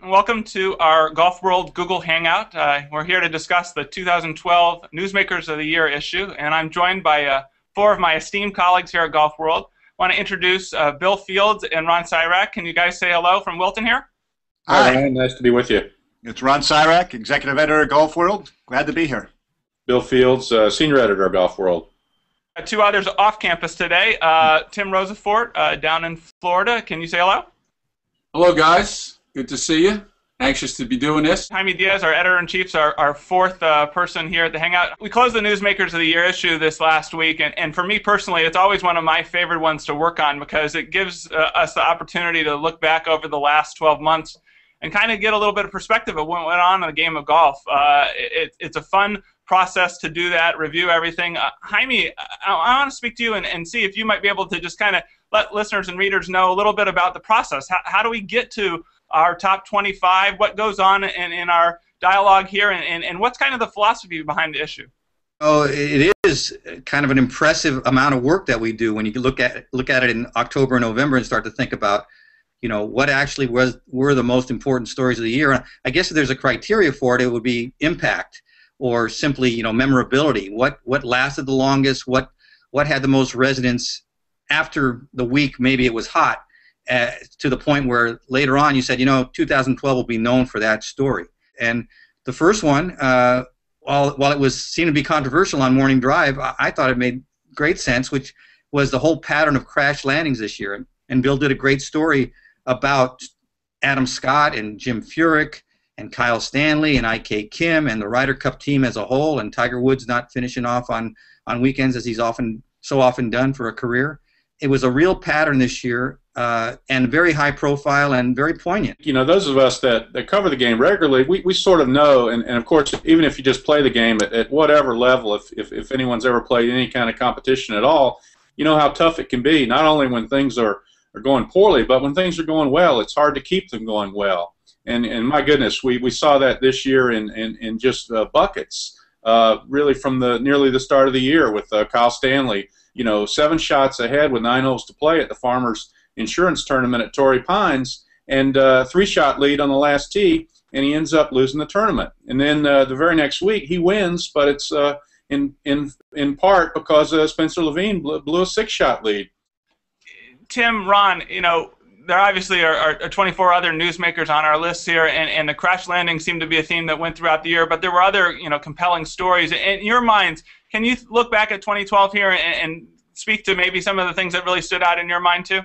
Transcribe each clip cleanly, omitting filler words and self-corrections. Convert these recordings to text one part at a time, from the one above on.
Welcome to our Golf World Google Hangout. We're here to discuss the 2012 Newsmakers of the Year issue, and I'm joined by four of my esteemed colleagues here at Golf World. I want to introduce Bill Fields and Ron Cyrak. Can you guys say hello from Wilton here? Hi, Ryan. Nice to be with you. It's Ron Cyrak, Executive Editor of Golf World. Glad to be here. Bill Fields, Senior Editor of Golf World. Two others off campus today. Tim Rosefort down in Florida. Can you say hello? Hello, guys. Good to see you. Anxious to be doing this. Jaime Diaz, our editor-in-chief, our fourth person here at the Hangout. We closed the Newsmakers of the Year issue this last week, and for me personally, it's always one of my favorite ones to work on because it gives us the opportunity to look back over the last 12 months and kind of get a little bit of perspective of what went on in the game of golf. It's a fun process to do that, review everything. Jaime, I want to speak to you and see if you might be able to just kind of let listeners and readers know a little bit about the process. How do we get to our top 25, what goes on in our dialogue here, and what's kind of the philosophy behind the issue? Oh, it is kind of an impressive amount of work that we do when you look at it in October and November and start to think about, you know, what actually were the most important stories of the year. I guess if there's a criteria for it, it would be impact or simply, you know, memorability. What lasted the longest? What had the most resonance after the week? Maybe it was hot. To the point where later on you said, you know, 2012 will be known for that story. And the first one, while it seemed to be controversial on Morning Drive, I thought it made great sense, which was the whole pattern of crash landings this year. And Bill did a great story about Adam Scott and Jim Furyk and Kyle Stanley and IK Kim and the Ryder Cup team as a whole, and Tiger Woods not finishing off on weekends as he's so often done for a career. It was a real pattern this year, and very high profile and very poignant. You know, those of us that cover the game regularly, we sort of know, and of course, even if you just play the game at whatever level, if anyone's ever played any kind of competition at all, you know how tough it can be, not only when things are going poorly, but when things are going well, it's hard to keep them going well. And my goodness, we saw that this year in just buckets, really from nearly the start of the year with Kyle Stanley, you know, 7 shots ahead with 9 holes to play at the Farmers Insurance Tournament at Torrey Pines, and 3-shot lead on the last tee, and he ends up losing the tournament. And then the very next week he wins, but it's in part because Spencer Levine blew a 6-shot lead. Tim, Ron, you know, there obviously are 24 other newsmakers on our list here, and the crash landing seemed to be a theme that went throughout the year, but there were other, you know, compelling stories. In your minds, can you look back at 2012 here and speak to maybe some of the things that really stood out in your mind too?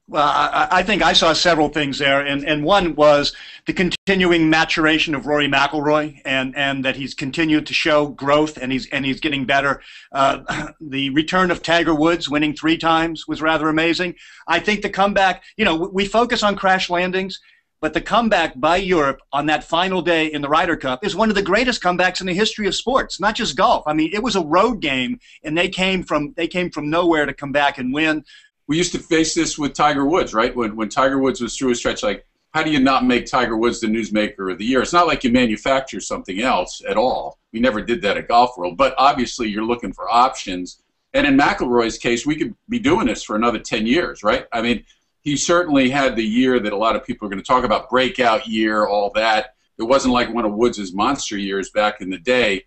Well, I think I saw several things there, and one was the continuing maturation of Rory Mcllroy, and that he's continued to show growth, and he's getting better. The return of Tiger Woods, winning 3 times, was rather amazing. I think the comeback, you know, we focus on crash landings, but the comeback by Europe on that final day in the Ryder Cup is one of the greatest comebacks in the history of sports, not just golf. I mean, it was a road game, and they came from nowhere to come back and win. We used to face this with Tiger Woods, right? When Tiger Woods was through a stretch, like, how do you not make Tiger Woods the newsmaker of the year? It's not like you manufacture something else at all. We never did that at Golf World, but obviously you're looking for options. And in McIlroy's case, we could be doing this for another 10 years, right? I mean, he certainly had the year that a lot of people are going to talk about, breakout year, all that. It wasn't like one of Woods' monster years back in the day.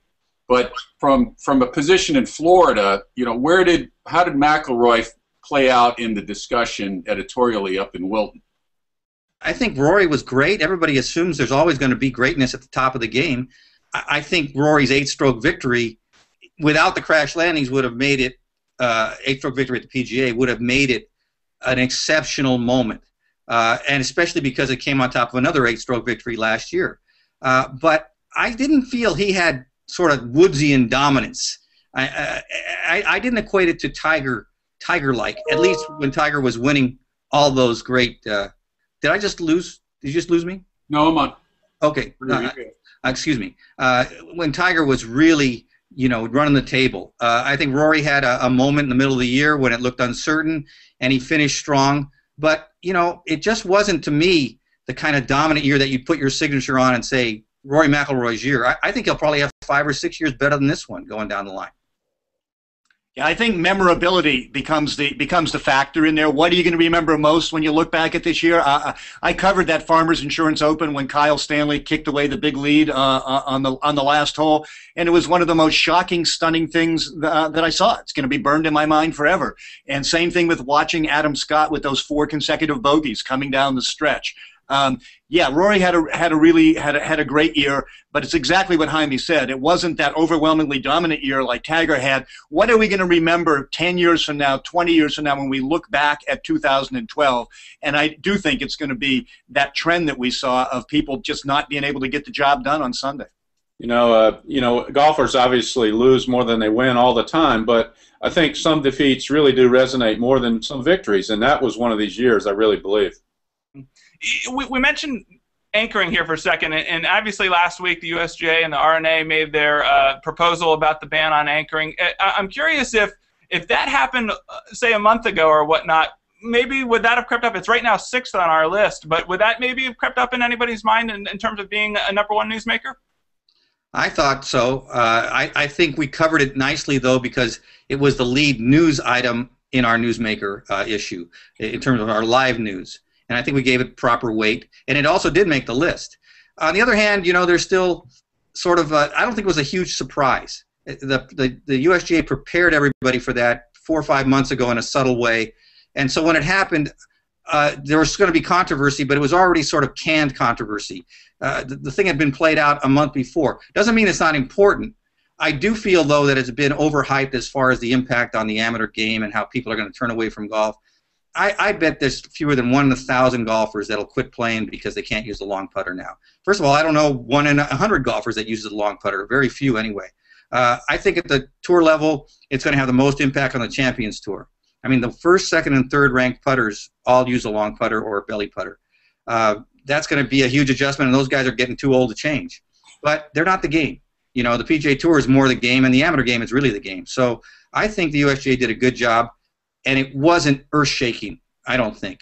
But from a position in Florida, you know, how did McIlroy play out in the discussion editorially up in Wilton? I think Rory was great. Everybody assumes there's always going to be greatness at the top of the game. I think Rory's 8-stroke victory, without the crash landings, would have made it, 8-stroke victory at the PGA would have made it an exceptional moment, and especially because it came on top of another 8-stroke victory last year. But I didn't feel he had sort of Woodsian dominance. I didn't equate it to Tiger-like, at least when Tiger was winning all those great. Did I just lose? Did you just lose me? No, I'm on. Okay. Excuse me. When Tiger was really, you know, running the table, I think Rory had a moment in the middle of the year when it looked uncertain, and he finished strong. But, you know, it just wasn't, to me, the kind of dominant year that you put your signature on and say, Rory McIlroy's year. I think he'll probably have 5 or 6 years better than this one going down the line. Yeah, I think memorability becomes the factor in there. What are you going to remember most when you look back at this year? I covered that Farmers Insurance Open when Kyle Stanley kicked away the big lead on the last hole, and it was one of the most shocking, stunning things that I saw. It's going to be burned in my mind forever. And same thing with watching Adam Scott with those 4 consecutive bogeys coming down the stretch. Yeah, Rory had a great year, but it's exactly what Jaime said. It wasn't that overwhelmingly dominant year like Tiger had. What are we going to remember 10 years from now, 20 years from now when we look back at 2012? And I do think it's going to be that trend that we saw of people just not being able to get the job done on Sunday. Golfers obviously lose more than they win all the time, but I think some defeats really do resonate more than some victories, and that was one of these years, I really believe. We mentioned anchoring here for a second, and obviously last week the USGA and the RNA made their proposal about the ban on anchoring. I'm curious if that happened, say, a month ago or whatnot, maybe would that have crept up? It's right now 6th on our list, but would that maybe have crept up in anybody's mind in terms of being a #1 newsmaker? I thought so. I think we covered it nicely, though, because it was the lead news item in our newsmaker issue in terms of our live news. And I think we gave it proper weight, and it also did make the list. On the other hand, there's still sort of I don't think it was a huge surprise. The USGA prepared everybody for that 4 or 5 months ago in a subtle way, and so when it happened, there was going to be controversy, but it was already sort of canned controversy. The thing had been played out a month before. Doesn't mean it's not important. I do feel, though, that it's been overhyped as far as the impact on the amateur game and how people are going to turn away from golf. I bet there's fewer than 1 in 1,000 golfers that'll quit playing because they can't use the long putter now. First of all, I don't know 1 in 100 golfers that uses the long putter. Very few, anyway. I think at the tour level, it's going to have the most impact on the Champions Tour. I mean, the first, second, and third ranked putters all use a long putter or a belly putter. That's going to be a huge adjustment, and those guys are getting too old to change. But they're not the game. The PGA Tour is more the game, and the amateur game is really the game. So I think the USGA did a good job. And it wasn't earth-shaking, I don't think.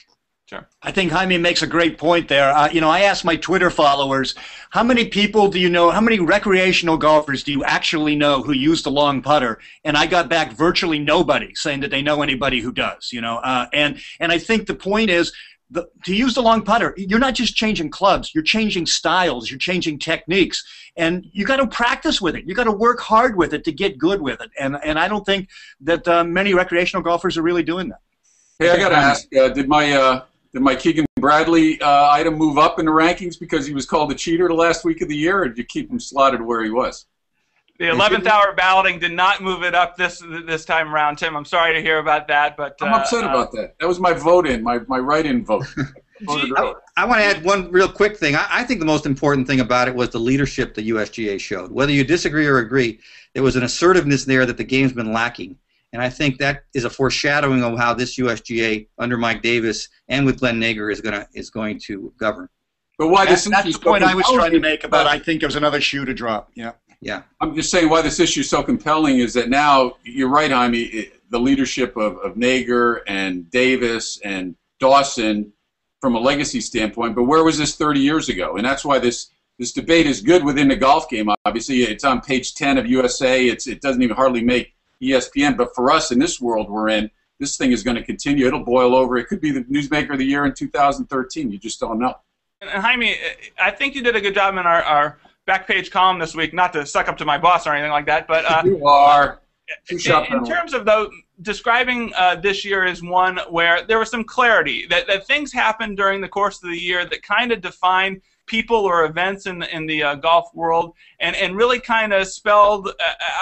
Sure. I think Jaime makes a great point there. I asked my Twitter followers, how many people do you know, how many recreational golfers do you actually know who use the long putter? And I got back virtually nobody saying that they know anybody who does, And I think the point is, to use the long putter, you're not just changing clubs, you're changing styles, you're changing techniques, and you got to practice with it. You got to work hard with it to get good with it. And I don't think that many recreational golfers are really doing that. Hey, I got to ask, did my Keegan Bradley item move up in the rankings because he was called a cheater the last week of the year, or did you keep him slotted where he was? The 11th hour balloting did not move it up this time around, Tim. I'm sorry to hear about that, but I'm upset about that. That was my vote-in, my write-in vote. I want to add one real quick thing. I think the most important thing about it was the leadership the USGA showed. Whether you disagree or agree, there was an assertiveness there that the game's been lacking, and I think that is a foreshadowing of how this USGA under Mike Davis and with Glenn Nager is going to govern. But why that's the point I was trying to make about I think there's another shoe to drop. Yeah. I'm just saying why this issue is so compelling is that now, you're right, Jaime, the leadership of Nager and Davis and Dawson from a legacy standpoint, but where was this 30 years ago? And that's why this debate is good within the golf game, obviously. It's on page 10 of USA. It doesn't even hardly make ESPN, but for us in this world we're in, this thing is going to continue. It'll boil over. It could be the newsmaker of the year in 2013. You just don't know. And Jaime, I think you did a good job in our back page column this week, not to suck up to my boss or anything like that, but you are. In terms of, though, describing this year as one where there was some clarity, that things happened during the course of the year that kind of defined people or events in the golf world and really kind of spelled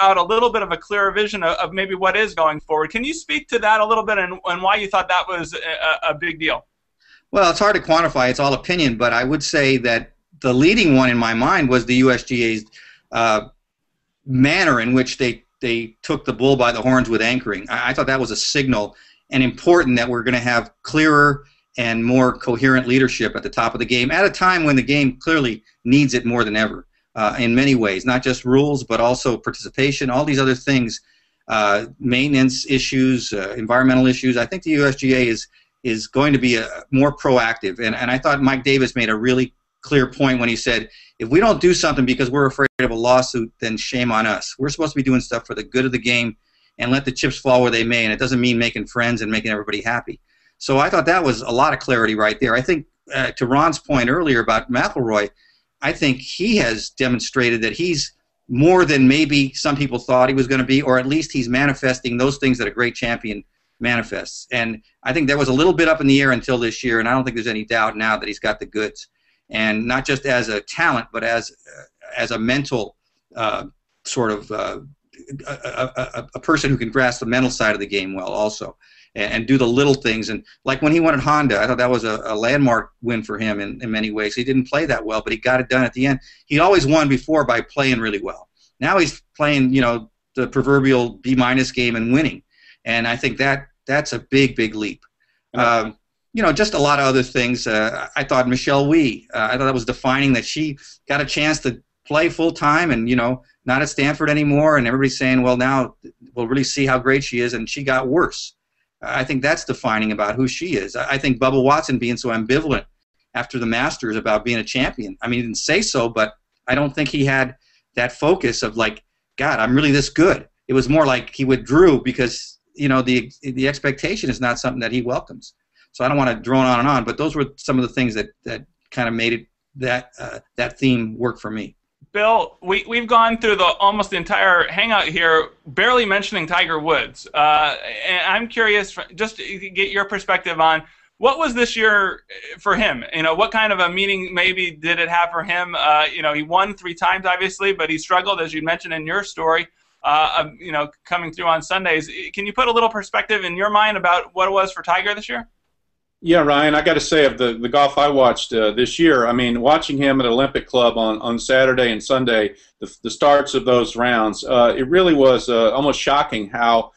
out a little bit of a clearer vision of maybe what is going forward. Can you speak to that a little bit and why you thought that was a big deal? Well, it's hard to quantify. It's all opinion, but I would say that the leading one in my mind was the USGA's manner in which they took the bull by the horns with anchoring. I thought that was a signal and important that we're going to have clearer and more coherent leadership at the top of the game at a time when the game clearly needs it more than ever in many ways, not just rules but also participation, all these other things, maintenance issues, environmental issues. I think the USGA is going to be more proactive, and I thought Mike Davis made a really clear point when he said, if we don't do something because we're afraid of a lawsuit, then shame on us. We're supposed to be doing stuff for the good of the game, and let the chips fall where they may. And it doesn't mean making friends and making everybody happy. So I thought that was a lot of clarity right there. I think to Ron's point earlier about McIlroy, I think he has demonstrated that he's more than maybe some people thought he was going to be, or at least he's manifesting those things that a great champion manifests. And I think there was a little bit up in the air until this year, and I don't think there's any doubt now that he's got the goods. And not just as a talent, but as a mental sort of a person who can grasp the mental side of the game well also, and do the little things. And like when he won at Honda, I thought that was a landmark win for him in many ways. He didn't play that well, but he got it done at the end. He always won before by playing really well. Now he's playing, the proverbial B- game and winning. And I think that's a big, big leap. Just a lot of other things. I thought Michelle Wie, I thought that was defining, that she got a chance to play full time and, not at Stanford anymore. And everybody's saying, well, now we'll really see how great she is. And she got worse. I think that's defining about who she is. I think Bubba Watson being so ambivalent after the Masters about being a champion. I mean, he didn't say so, but I don't think he had that focus of like, God, I'm really this good. It was more like he withdrew because, the expectation is not something that he welcomes. So I don't want to drone on and on, but those were some of the things that kind of made it that theme work for me. Bill, we've gone through almost the entire hangout here, barely mentioning Tiger Woods. And I'm curious, just to get your perspective on what was this year for him. What kind of a meaning maybe did it have for him? He won 3 times, obviously, but he struggled, as you mentioned in your story, coming through on Sundays. Can you put a little perspective in your mind about what it was for Tiger this year? Yeah, Ryan, I got to say, of the golf I watched this year, I mean, watching him at Olympic Club on Saturday and Sunday, the starts of those rounds, it really was almost shocking how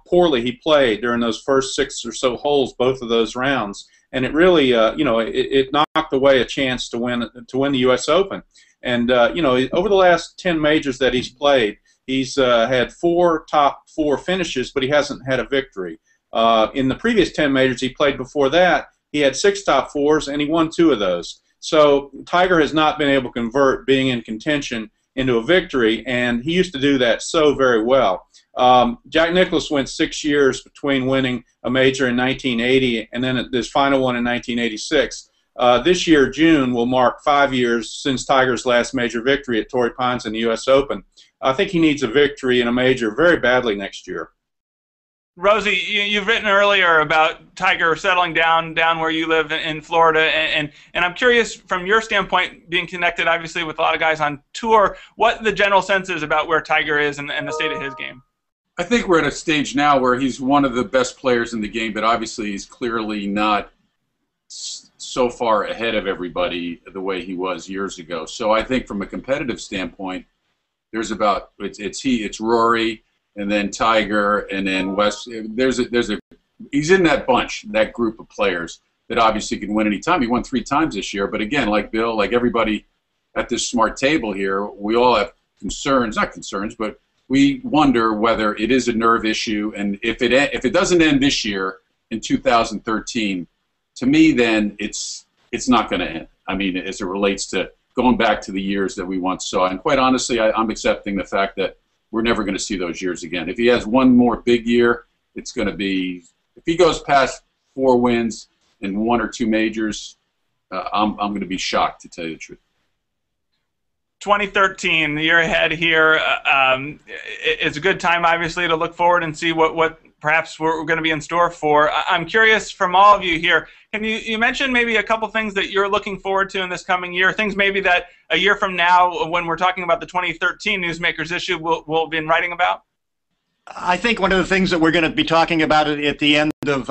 poorly he played during those first 6 or so holes, both of those rounds. And it really, it knocked away a chance to win the U.S. Open. And, over the last 10 majors that he's played, he's had 4 top 4 finishes, but he hasn't had a victory. In the previous 10 majors he played before that, he had 6 top 4s, and he won 2 of those. So Tiger has not been able to convert being in contention into a victory, and he used to do that so very well. Jack Nicklaus went 6 years between winning a major in 1980 and then this final one in 1986. This year, June, will mark 5 years since Tiger's last major victory at Torrey Pines in the U.S. Open. I think he needs a victory in a major very badly next year. Rosie, you've written earlier about Tiger settling down where you live in Florida, and I'm curious, from your standpoint, being connected obviously with a lot of guys on tour, what the general sense is about where Tiger is and the state of his game. I think we're at a stage now where he's one of the best players in the game, but obviously he's clearly not so far ahead of everybody the way he was years ago. So I think from a competitive standpoint, there's it's Rory, and then Tiger, and then West. He's in that bunch, that group of players that obviously can win any time. He won 3 times this year, but again, like Bill, like everybody at this smart table here, we all have not concerns, but we wonder whether it is a nerve issue, and if it doesn't end this year in 2013, to me, then it's not going to end. I mean, as it relates to going back to the years that we once saw, and quite honestly, I'm accepting the fact that we're never going to see those years again. If he has one more big year, it's going to be, if he goes past 4 wins and 1 or 2 majors, I'm going to be shocked, to tell you the truth. 2013, the year ahead here, it's a good time, obviously, to look forward and see what perhaps we're going to be in store for. I'm curious from all of you here, can you mention maybe a couple things that you're looking forward to in this coming year, things maybe that a year from now, when we're talking about the 2013 Newsmakers issue, we'll be writing about? I think one of the things that we're going to be talking about at the end of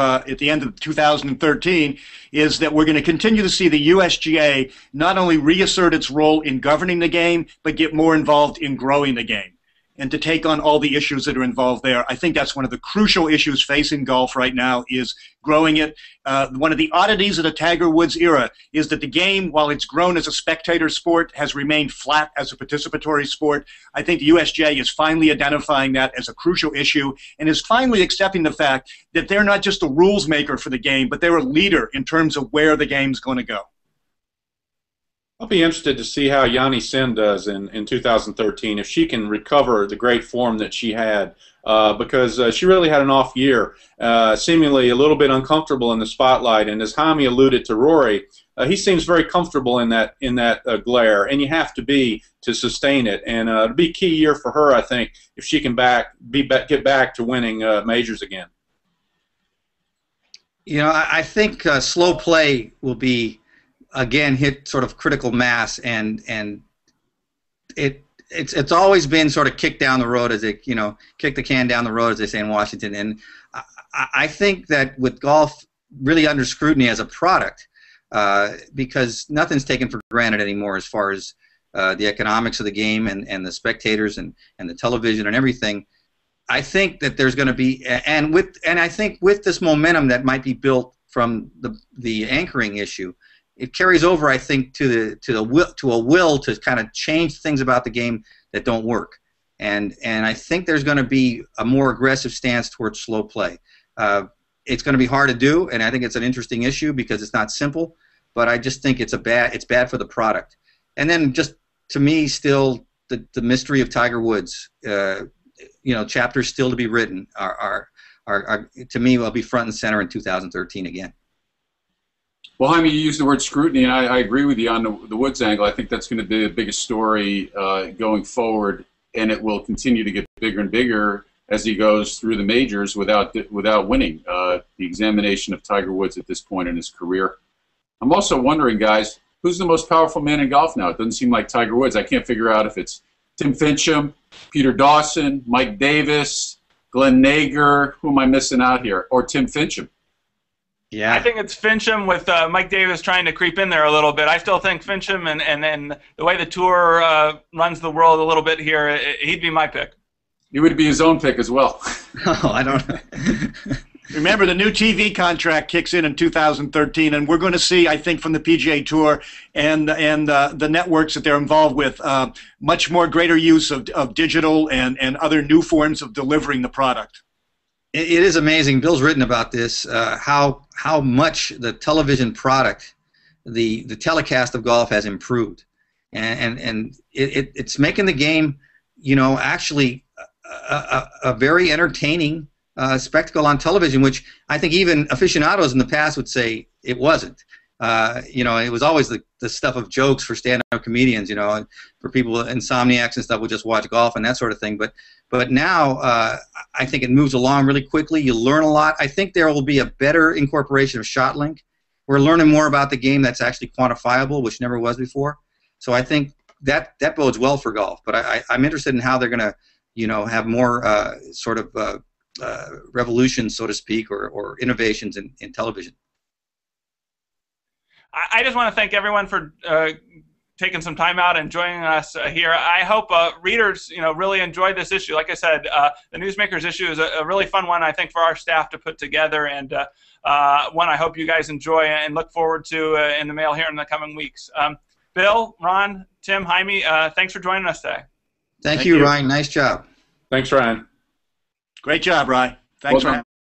2013 is that we're going to continue to see the USGA not only reassert its role in governing the game, but get more involved in growing the game and to take on all the issues that are involved there. I think that's one of the crucial issues facing golf right now, is growing it. One of the oddities of the Tiger Woods era is that the game, while it's grown as a spectator sport, has remained flat as a participatory sport. I think the USGA is finally identifying that as a crucial issue and is finally accepting the fact that they're not just a rules maker for the game, but they're a leader in terms of where the game's going to go. I'll be interested to see how Yanni Sin does in 2013, if she can recover the great form that she had, because she really had an off year, seemingly a little bit uncomfortable in the spotlight. And as Jaime alluded to Rory, he seems very comfortable in that glare, and you have to be to sustain it. And it'll be a key year for her, I think, if she can get back to winning majors again. You know, I think slow play will be, again, hit sort of critical mass, and it's always been sort of kicked down the road, as they, you know, kick the can down the road, as they say in Washington. And I think that with golf really under scrutiny as a product, because nothing's taken for granted anymore as far as the economics of the game and the spectators and the television and everything. I think that there's going to be, and I think with this momentum that might be built from the anchoring issue, it carries over, I think, to a will to kind of change things about the game that don't work. And I think there's going to be a more aggressive stance towards slow play. It's going to be hard to do, and I think it's an interesting issue because it's not simple. But I just think it's bad for the product. And then just to me, still the mystery of Tiger Woods. You know, chapters still to be written are to me will be front and center in 2013 again. Well, Jaime, you used the word scrutiny, and I agree with you on the Woods angle. I think that's going to be the biggest story going forward, and it will continue to get bigger and bigger as he goes through the majors without winning. The examination of Tiger Woods at this point in his career. I'm also wondering, guys, who's the most powerful man in golf now? It doesn't seem like Tiger Woods. I can't figure out if it's Tim Fincham, Peter Dawson, Mike Davis, Glenn Nager. Who am I missing out here? Or Tim Fincham? Yeah, I think it's Fincham with Mike Davis trying to creep in there a little bit. I still think Fincham, and then the way the tour runs the world a little bit here, he'd be my pick. He would be his own pick as well. Oh, I don't know. Remember, the new TV contract kicks in 2013, and we're going to see, I think, from the PGA Tour and the networks that they're involved with, much more greater use of digital and other new forms of delivering the product. It is amazing. Bill's written about this, how much the television product, the telecast of golf has improved, and it's making the game, you know, actually a very entertaining spectacle on television, which I think even aficionados in the past would say it wasn't. You know, it was always the stuff of jokes for stand-up comedians, you know, and for people, insomniacs and stuff, would just watch golf and that sort of thing. But now I think it moves along really quickly. You learn a lot. I think there will be a better incorporation of ShotLink. We're learning more about the game that's actually quantifiable, which never was before. So I think that bodes well for golf. But I'm interested in how they're going to, you know, have more sort of revolutions, so to speak, or innovations in television. I just want to thank everyone for taking some time out and joining us here. I hope readers, you know, really enjoyed this issue. Like I said, the Newsmakers issue is a really fun one, I think, for our staff to put together, and one I hope you guys enjoy and look forward to in the mail here in the coming weeks. Bill, Ron, Tim, Jaime, thanks for joining us today. Thank you, Ryan. Nice job. Thanks, Ryan. Great job, Ryan. Thanks for having me.